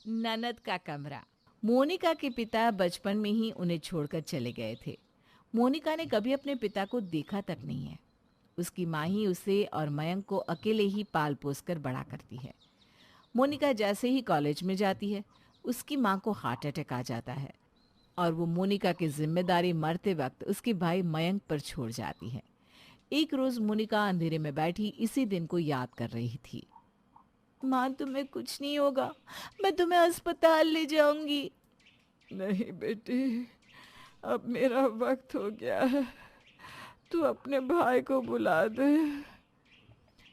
ननद का कमरा। मोनिका के पिता बचपन में ही उन्हें छोड़कर चले गए थे। मोनिका ने कभी अपने पिता को देखा तक नहीं है। उसकी माँ ही उसे और मयंक को अकेले ही पाल पोस कर बड़ा करती है। मोनिका जैसे ही कॉलेज में जाती है, उसकी माँ को हार्ट अटैक आ जाता है और वो मोनिका की जिम्मेदारी मरते वक्त उसके भाई मयंक पर छोड़ जाती है। एक रोज मोनिका अंधेरे में बैठी इसी दिन को याद कर रही थी। माँ, तुम्हें कुछ नहीं होगा, मैं तुम्हें अस्पताल ले जाऊंगी। नहीं बेटी, अब मेरा वक्त हो गया है, तू अपने भाई को बुला दे।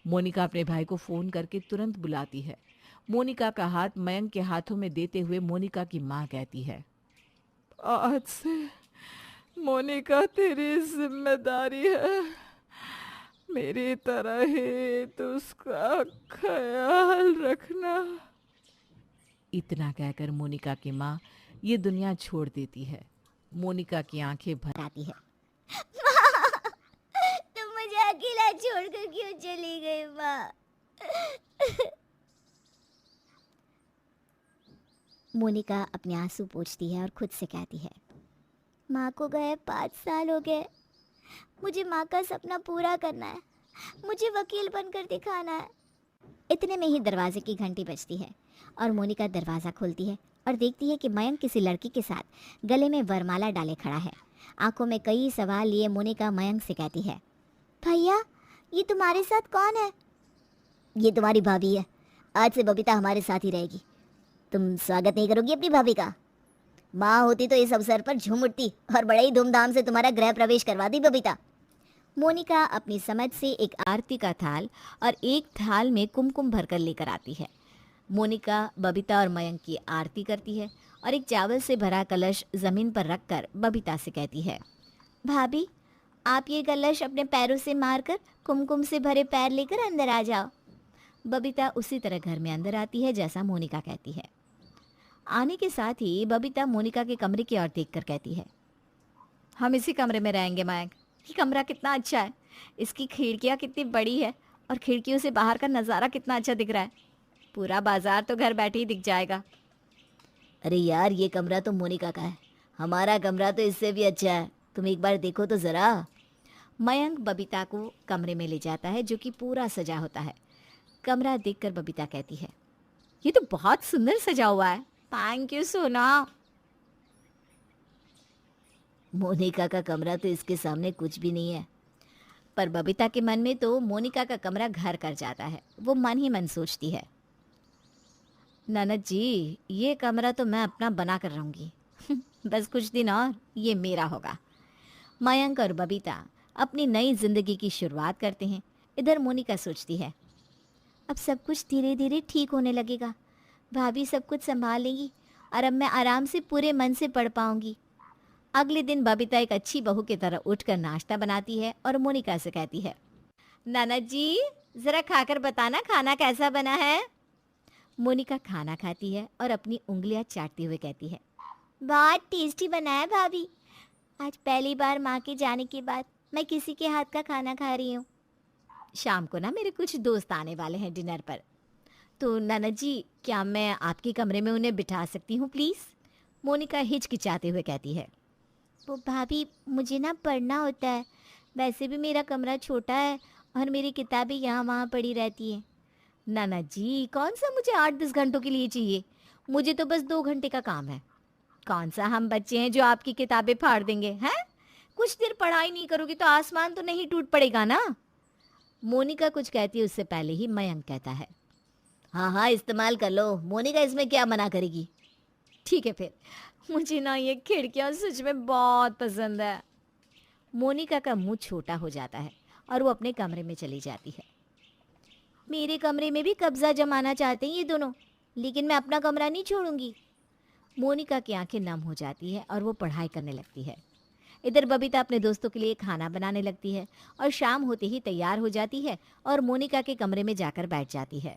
मोनिका अपने भाई को फोन करके तुरंत बुलाती है। मोनिका का हाथ मयंक के हाथों में देते हुए मोनिका की माँ कहती है, आज से मोनिका तेरी जिम्मेदारी है, मेरी तरह ही तू उसका ख्याल रखना। इतना कहकर मोनिका की माँ ये दुनिया छोड़ देती है। मोनिका की आंखें भर आती है। तुम मुझे अकेला छोड़कर क्यों चली गई माँ? मोनिका अपने आंसू पोंछती है और खुद से कहती है, माँ को गए 5 साल हो गए। मुझे माँ का सपना पूरा करना है, मुझे वकील बनकर दिखाना है। इतने में ही दरवाजे की घंटी बजती है और मोनिका दरवाज़ा खोलती है और देखती है कि मयंक किसी लड़की के साथ गले में वरमाला डाले खड़ा है। आंखों में कई सवाल लिए मोनिका मयंक से कहती है, भैया, ये तुम्हारे साथ कौन है? ये तुम्हारी भाभी है। आज से बबीता हमारे साथ ही रहेगी। तुम स्वागत नहीं करोगी अपनी भाभी का? माँ होती तो इस अवसर पर झूम उठती और बड़े ही धूमधाम से तुम्हारा गृह प्रवेश करवा दी बबीता। मोनिका अपनी समझ से एक आरती का थाल और एक थाल में कुमकुम भरकर लेकर आती है। मोनिका बबीता और मयंक की आरती करती है और एक चावल से भरा कलश जमीन पर रखकर बबीता से कहती है, भाभी, आप ये कलश अपने पैरों से मारकर कुमकुम से भरे पैर लेकर अंदर आ जाओ। बबीता उसी तरह घर में अंदर आती है जैसा मोनिका कहती है। आने के साथ ही बबीता मोनिका के कमरे की ओर देखकर कहती है, हम इसी कमरे में रहेंगे मयंक। ये कमरा कितना अच्छा है, इसकी खिड़कियाँ कितनी बड़ी है और खिड़कियों से बाहर का नज़ारा कितना अच्छा दिख रहा है। पूरा बाजार तो घर बैठे ही दिख जाएगा। अरे यार, ये कमरा तो मोनिका का है, हमारा कमरा तो इससे भी अच्छा है, तुम एक बार देखो तो ज़रा। मयंक बबीता को कमरे में ले जाता है जो कि पूरा सजा होता है। कमरा देखकर बबीता कहती है, ये तो बहुत सुंदर सजा हुआ है। थैंक यू सोना। मोनिका का कमरा तो इसके सामने कुछ भी नहीं है। पर बबीता के मन में तो मोनिका का कमरा घर कर जाता है। वो मन ही मन सोचती है, ननद जी, ये कमरा तो मैं अपना बना कर रहूँगी। बस कुछ दिन और ये मेरा होगा। मयंक और बबीता अपनी नई जिंदगी की शुरुआत करते हैं। इधर मोनिका सोचती है, अब सब कुछ धीरे धीरे ठीक होने लगेगा। भाभी सब कुछ संभाल लेंगी और अब मैं आराम से पूरे मन से पढ़ पाऊंगी। अगले दिन बबीता एक अच्छी बहू की तरह उठकर नाश्ता बनाती है और मोनिका से कहती है, ननद जी, ज़रा खाकर बताना खाना कैसा बना है। मोनिका खाना खाती है और अपनी उंगलियां चाटते हुए कहती है, बहुत टेस्टी बना है भाभी। आज पहली बार माँ के जाने के बाद मैं किसी के हाथ का खाना खा रही हूँ। शाम को ना मेरे कुछ दोस्त आने वाले हैं डिनर पर, तो ननद जी, क्या मैं आपके कमरे में उन्हें बिठा सकती हूँ प्लीज़? मोनिका हिचकिचाते हुए कहती है, वो भाभी, मुझे ना पढ़ना होता है। वैसे भी मेरा कमरा छोटा है और मेरी किताबें यहाँ वहाँ पड़ी रहती हैं। ननद जी, कौन सा मुझे 8-10 घंटों के लिए चाहिए, मुझे तो बस 2 घंटे का काम है। कौन सा हम बच्चे हैं जो आपकी किताबें फाड़ देंगे हैं? कुछ देर पढ़ाई नहीं करोगी तो आसमान तो नहीं टूट पड़ेगा ना। मोनिका कुछ कहती है उससे पहले ही मयंक कहता है, हाँ हाँ, इस्तेमाल कर लो, मोनिका इसमें क्या मना करेगी। ठीक है फिर, मुझे ना ये खिड़कियाँ सच में बहुत पसंद है। मोनिका का मुंह छोटा हो जाता है और वो अपने कमरे में चली जाती है। मेरे कमरे में भी कब्जा जमाना चाहते हैं ये दोनों, लेकिन मैं अपना कमरा नहीं छोड़ूंगी। मोनिका की आंखें नम हो जाती है और वो पढ़ाई करने लगती है। इधर बबीता अपने दोस्तों के लिए खाना बनाने लगती है और शाम होते ही तैयार हो जाती है और मोनिका के कमरे में जाकर बैठ जाती है।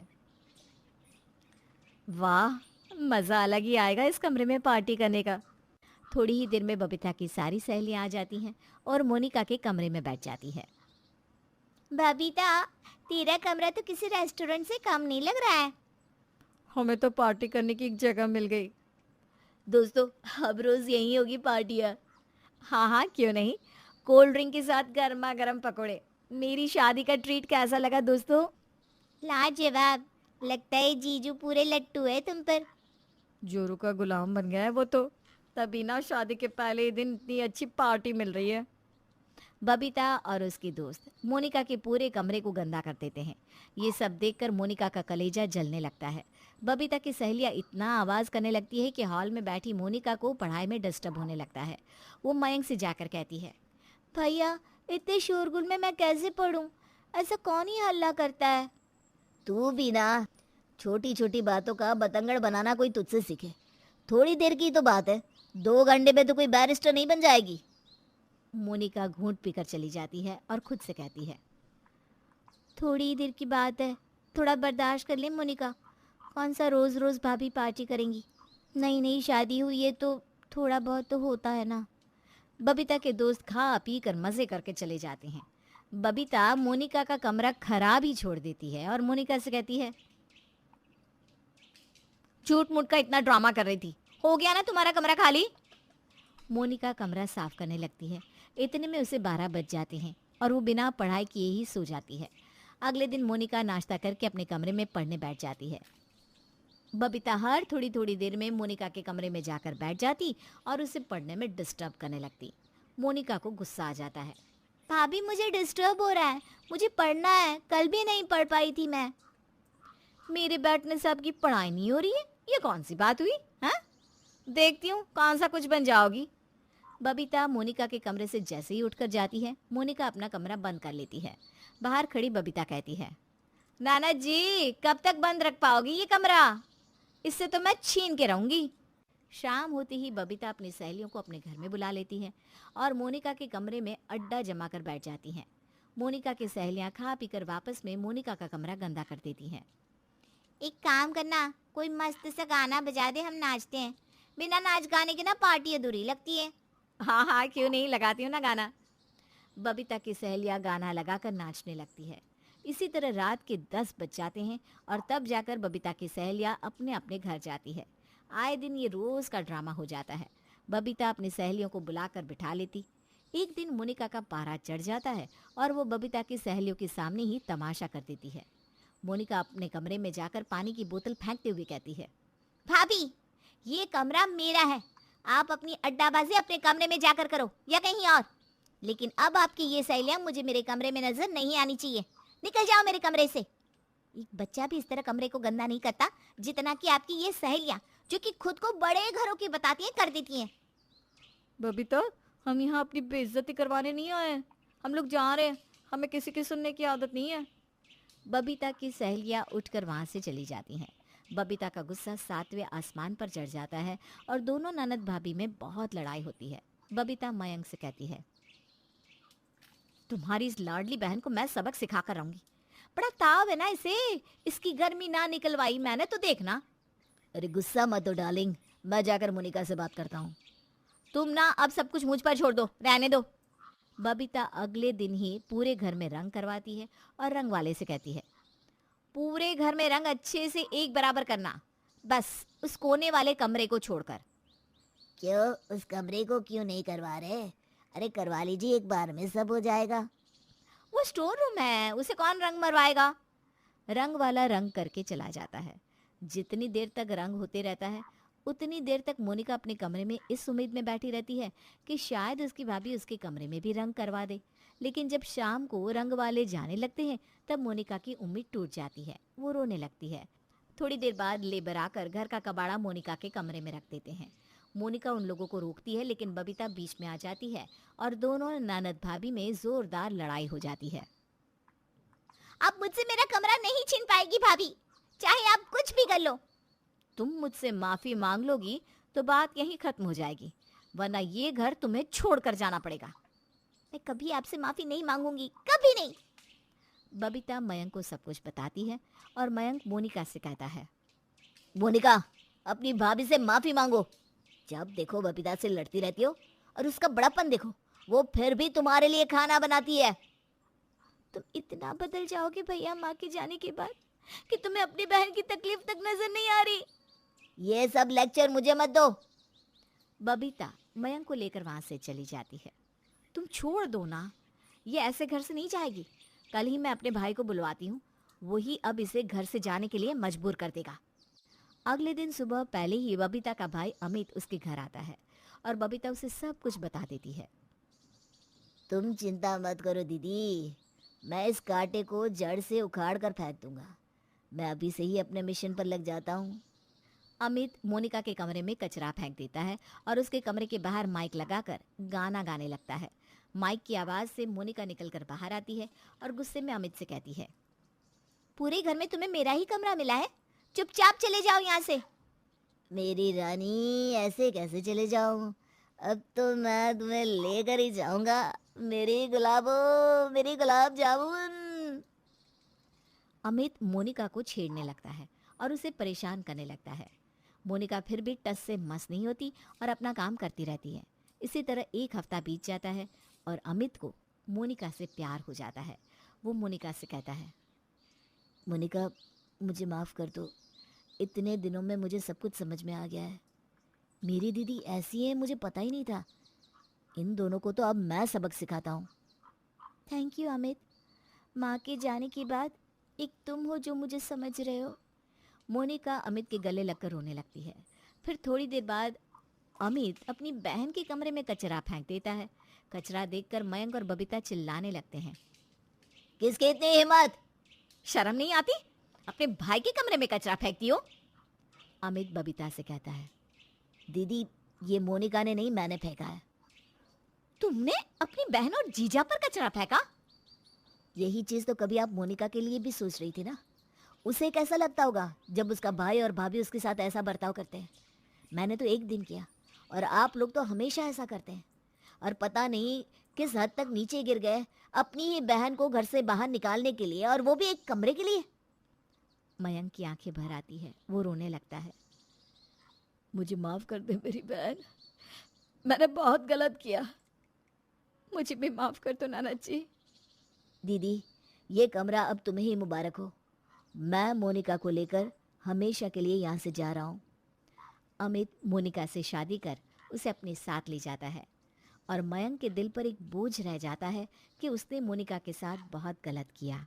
वाह, मज़ा अलग ही आएगा इस कमरे में पार्टी करने का। थोड़ी ही देर में बबीता की सारी सहेलियां आ जाती हैं और मोनिका के कमरे में बैठ जाती है। बबीता, तेरा कमरा तो किसी रेस्टोरेंट से कम नहीं लग रहा है। हमें तो पार्टी करने की एक जगह मिल गई। दोस्तों, अब रोज यही होगी पार्टियाँ। हाँ हाँ, क्यों नहीं। कोल्ड ड्रिंक के साथ गर्मा गर्म पकोड़े। मेरी शादी का ट्रीट कैसा लगा दोस्तों? लाजवाब। लगता है जीजू पूरे लट्टू है तुम पर। जोरू का गुलाम बन गया है वो तो। तभी ना शादी के पहले ही दिन इतनी अच्छी पार्टी मिल रही है। बबीता और उसकी दोस्त मोनिका के पूरे कमरे को गंदा कर देते हैं। ये सब देखकर मोनिका का कलेजा जलने लगता है। बबीता की सहेलियां इतना आवाज करने लगती है कि हॉल में बैठी मोनिका को पढ़ाई में डिस्टर्ब होने लगता है। वो मयंक से जाकर कहती है, भैया इतने शोरगुल में मैं कैसे पढ़ूं? ऐसा कौन ही हल्ला करता है? तू भी ना, छोटी छोटी बातों का बतंगड़ बनाना कोई तुझसे सीखे। थोड़ी देर की तो बात है, 2 घंटे में तो कोई बैरिस्टर नहीं बन जाएगी। मोनिका घूंट पीकर चली जाती है और खुद से कहती है, थोड़ी ही देर की बात है, थोड़ा बर्दाश्त कर ले मोनिका। कौन सा रोज रोज भाभी पार्टी करेंगी? नई नई शादी हुई है तो थोड़ा बहुत तो होता है ना। बबीता के दोस्त खा पी कर मजे करके चले जाते हैं। बबीता मोनिका का कमरा खराब ही छोड़ देती है और मोनिका से कहती है, झूठ मूठ का इतना ड्रामा कर रही थी, हो गया ना तुम्हारा कमरा खाली? मोनिका कमरा साफ करने लगती है। इतने में उसे 12 बज जाते हैं और वो बिना पढ़ाई किए ही सो जाती है। अगले दिन मोनिका नाश्ता करके अपने कमरे में पढ़ने बैठ जाती है। बबीता हर थोड़ी थोड़ी देर में मोनिका के कमरे में जाकर बैठ जाती और उसे पढ़ने में डिस्टर्ब करने लगती। मोनिका को गुस्सा आ जाता है, भाभी मुझे डिस्टर्ब हो रहा है, मुझे पढ़ना है, कल भी नहीं पढ़ पाई थी मैं। मेरे बैठने से आपकी पढ़ाई नहीं हो रही है, ये कौन सी बात हुई? हाँ, देखती हूँ कौन सा कुछ बन जाओगी। बबीता मोनिका के कमरे से जैसे ही उठकर जाती है, मोनिका अपना कमरा बंद कर लेती है। बाहर खड़ी बबीता कहती है, नाना जी कब तक बंद रख पाओगी ये कमरा? इससे तो मैं छीन के रहूंगी। शाम होते ही बबीता अपनी सहेलियों को अपने घर में बुला लेती है और मोनिका के कमरे में अड्डा जमा कर बैठ जाती हैं। मोनिका की सहेलियां खा पीकर वापस में मोनिका का कमरा गंदा कर देती हैं। एक काम करना, कोई मस्त सा गाना बजा दे, हम नाचते हैं। बिना नाच गाने के ना पार्टी अधूरी लगती है। हाँ हाँ, क्यों नहीं, लगाती हूँ ना गाना। बबीता की सहेलियां गाना लगाकर नाचने लगती है। इसी तरह रात के 10 बज जाते हैं और तब जाकर बबीता की सहेलियां अपने अपने घर जाती है। आए दिन ये रोज का ड्रामा हो जाता है। बबीता अपनी सहेलियों को बुलाकर बिठा लेती। एक दिन मोनिका का पारा चढ़ जाता है और वो बबीता की सहेलियों के सामने ही तमाशा कर देती है। मोनिका अपने कमरे में जाकर पानी की बोतल फेंकते हुए कहती है, भाभी ये कमरा मेरा है, आप अपनी अड्डाबाजी अपने कमरे में जाकर करो या कहीं और, लेकिन अब आपकी ये सहेलियां मुझे मेरे कमरे में नजर नहीं आनी चाहिए। निकल जाओ मेरे कमरे से। एक बच्चा भी इस तरह कमरे को गंदा नहीं करता जितना कि आपकी ये सहेलियां, जो कि खुद को बड़े घरों की बताती हैं, कर देती हैं। बबीता, हम यहाँ अपनी बेइज्जती करवाने नहीं आए, हम लोग जा रहे हैं, हमें किसी की सुनने की आदत नहीं है। बबीता की सहेलियां उठकर वहां से चली जाती हैं। बबीता का गुस्सा 7वें आसमान पर चढ़ जाता है और दोनों ननद भाभी में बहुत लड़ाई होती है। बबीता मयंक से कहती है, तुम्हारी इस लाडली बहन को मैं सबक सिखा कर रहूंगी। बड़ा ताव है ना इसे, इसकी गर्मी ना निकलवाई मैंने तो देखना। अरे गुस्सा मत दो डार्लिंग, मैं जाकर मोनिका से बात करता हूँ। तुम ना अब सब कुछ मुझ पर छोड़ दो, रहने दो। बबीता अगले दिन ही पूरे घर में रंग करवाती है और रंग वाले से कहती है, पूरे घर में रंग अच्छे से एक बराबर करना, बस उस कोने वाले कमरे को छोड़कर। क्यों, उस कमरे को क्यों नहीं करवा रहे? अरे करवा लीजिए, एक बार में सब हो जाएगा। वो स्टोर रूम है, उसे कौन रंग मरवाएगा? रंग वाला रंग करके चला जाता है। जितनी देर तक रंग होते रहता है उतनी देर तक मोनिका अपने कमरे में इस उम्मीद में बैठी रहती है कि शायद उसकी भाभी उसके कमरे में भी रंग करवा दे। लेकिन जब शाम को रंग वाले जाने लगते हैं तब मोनिका की उम्मीद टूट जाती है, वो रोने लगती है। थोड़ी देर बाद लेबर आकर घर का कबाड़ा मोनिका के कमरे में रख देते हैं। मोनिका उन लोगों को रोकती है लेकिन बबीता बीच में आ जाती है और दोनों ननद भाभी में जोरदार लड़ाई हो जाती है। अब मुझसे मेरा कमरा नहीं छीन पाएगी भाभी, चाहे आप कुछ भी कर लो। तुम मुझसे माफी मांग लोगी तो बात यहीं खत्म हो जाएगी, वरना ये घर तुम्हें छोड़कर जाना पड़ेगा। मैं कभी आपसे माफी नहीं मांगूंगी, कभी नहीं। बबीता मयंक को सब कुछ बताती है और मयंक मोनिका से कहता है, मोनिका अपनी भाभी से माफी मांगो। जब देखो बबीता से लड़ती रहती हो और उसका बड़ापन देखो, वो फिर भी तुम्हारे लिए खाना बनाती है। तुम इतना बदल जाओगे भैया माँ के जाने के बाद? कि तुम्हें अपनी बहन की तकलीफ तक नजर नहीं आ रही? ये सब लेक्चर मुझे मत दो। बबीता मयंक को लेकर वहां से चली जाती है। तुम छोड़ दो ना, ये ऐसे घर से नहीं जाएगी। कल ही मैं अपने भाई को बुलवाती हूँ, वही अब इसे घर से जाने के लिए मजबूर कर देगा। अगले दिन सुबह पहले ही बबीता का भाई अमित उसके घर आता है और बबीता उसे सब कुछ बता देती है। तुम चिंता मत करो दीदी, मैं इस कांटे को जड़ से उखाड़ कर फेंक दूंगा। मैं अभी से ही अपने मिशन पर लग जाता हूँ। अमित मोनिका के कमरे में कचरा फेंक देता है और उसके कमरे के बाहर माइक लगाकर गाना गाने लगता है। माइक की आवाज़ से मोनिका निकलकर बाहर आती है और गुस्से में अमित से कहती है, पूरे घर में तुम्हें मेरा ही कमरा मिला है, चुपचाप चले जाओ यहाँ से। मेरी रानी, ऐसे कैसे चले जाऊँ? अब तो मैं तुम्हें लेकर ही जाऊंगा, मेरी गुलाबो, मेरी गुलाब जामुन। अमित मोनिका को छेड़ने लगता है और उसे परेशान करने लगता है। मोनिका फिर भी टस से मस नहीं होती और अपना काम करती रहती है। इसी तरह एक हफ्ता बीत जाता है और अमित को मोनिका से प्यार हो जाता है। वो मोनिका से कहता है, मोनिका मुझे माफ़ कर दो, इतने दिनों में मुझे सब कुछ समझ में आ गया है। मेरी दीदी ऐसी है, मुझे पता ही नहीं था। इन दोनों को तो अब मैं सबक सिखाता हूँ। थैंक यू अमित, माँ के जाने के बाद एक तुम हो जो मुझे समझ रहे हो। मोनिका अमित के गले लगकर रोने लगती है। फिर थोड़ी देर बाद अमित अपनी बहन के कमरे में कचरा फेंक देता है। कचरा देखकर मयंक और बबीता चिल्लाने लगते हैं, किसकी इतनी हिम्मत? शर्म नहीं आती? अपने भाई के कमरे में कचरा फेंकती हो? अमित बबीता से कहता है, दीदी ये मोनिका ने नहीं, मैंने फेंका है। तुमने अपनी बहन और जीजा पर कचरा फेंका? यही चीज तो कभी आप मोनिका के लिए भी सोच रही थी ना। उसे कैसा लगता होगा जब उसका भाई और भाभी उसके साथ ऐसा बर्ताव करते हैं। मैंने तो एक दिन किया और आप लोग तो हमेशा ऐसा करते हैं। और पता नहीं किस हद तक नीचे गिर गए अपनी ही बहन को घर से बाहर निकालने के लिए, और वो भी एक कमरे के लिए। मयंक की आंखें भर आती है, वो रोने लगता है। मुझे माफ कर दे मेरी बहन, मैंने बहुत गलत किया, मुझे भी माफ कर दो नाना जी। दीदी ये कमरा अब तुम्हें ही मुबारक हो। मैं मोनिका को लेकर हमेशा के लिए यहाँ से जा रहा हूँ। अमित मोनिका से शादी कर उसे अपने साथ ले जाता है और मयंक के दिल पर एक बोझ रह जाता है कि उसने मोनिका के साथ बहुत गलत किया।